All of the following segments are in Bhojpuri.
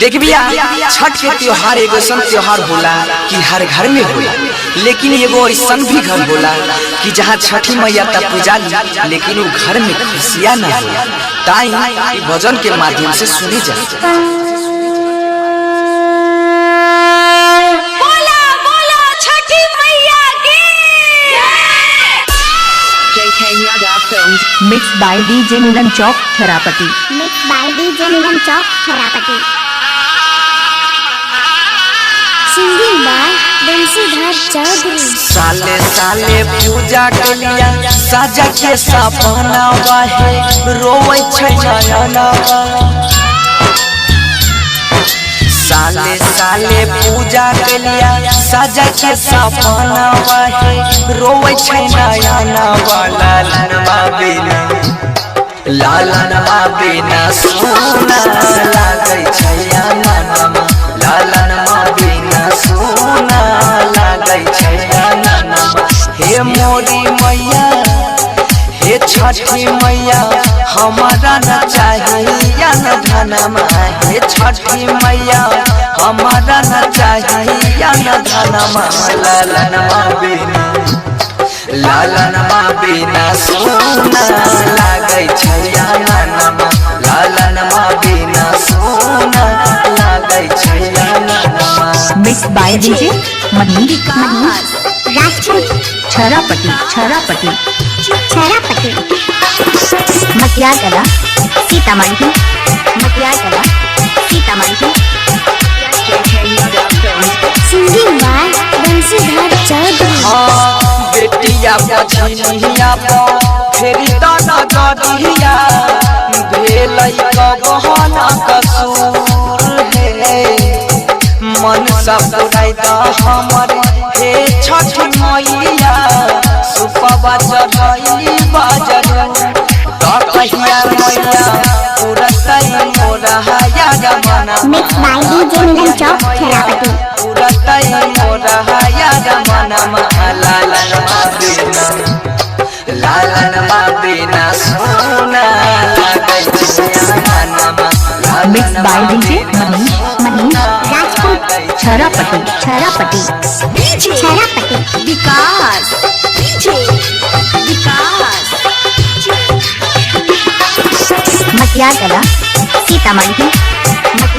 देख भैया, छठ के त्योहार एगो ऐसा त्योहार होला कि हर घर में होला, लेकिन एगो ऐसा भी घर होला कि जहाँ छठी मैया तब पूजाली लेकिन वो घर में खुशियाँ न होला। ताई भजन के माध्यम से सुनी जाए। Mixed by DJ Milan Chowk, Therapati. Mixed by DJ Milan Chowk, Therapati. Singing by Bansidhar Chaudhary. साले साले पूजा के लिया साजा के सपना बाहे रोवे छै नयना। साले साले पूजा के लिया साजा के सपना बाहे रोवे छै नयना। लालनवा बिना लालनवा बिना सोना लागै छै मनवा। लालनवा बिना सोना लागै छै मनवा। हे मोरी मैया हे छठी मैया हमारा न चाहिए न धनमा। हे छठी मैया हमारा न चाहिए न धनमा। लालनवा बिना लालनवा बिना सोना लागै छै मनवा। लालनवा बिना सोना लागै छै मनवा। Mixed by DJ Manish Rajput, Therapati, Therapati. Therapati. Matyagala, Sitamarhi, Matyagala, Sitamarhi. Singing by Bansidhar Chaudhary. हाँ बेटिया बछनिया फेरी दाना गदिया भेलै कबहना कसूर हे। मन सब पुराइदा हमर हे छठी मैया सुपवा चढ़ाई बाजरू। कहिया मैया पुरतै मोरा हया जमाना। Mixed by DJ Milan Chowk, Therapati. पुरतै मोरा हया जमाना। लालनवा बिना लालनवा बिना सोना लागै छै मनवा। Mixed by DJ Manish Rajput, Therapati, Therapati. Therapati. Vikas, DJ Vikas. Matyagala, Sitamarhi.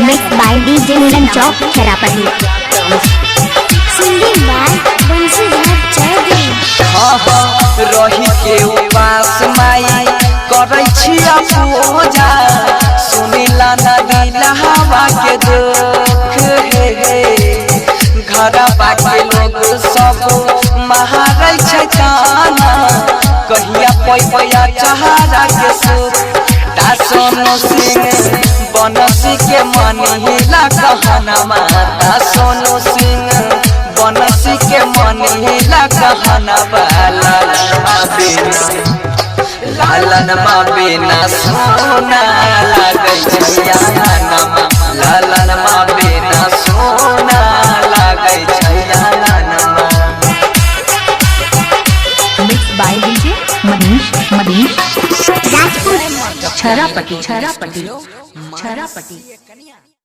Mixed by DJ Milan Chowk, Therapati. Singing by Bansidhar Chaudhary. रही के उपास माई करै छिया पूजा सुनिला नदीला हवा के दुख हे। घरवा के लोग सब महारै छै ताना कहिया पैया चहारा के सुख। सोनू सिंह बनसी के मनीला कहनमा। सोनू सिंह बनसी के मनीला कहनमा। लालनवा बिना सोना लागै छै मनवा। लालनवा बिना सोना लागै छै मनवा। Mixed by DJ Manish Rajput. Therapati, Therapati, Therapati.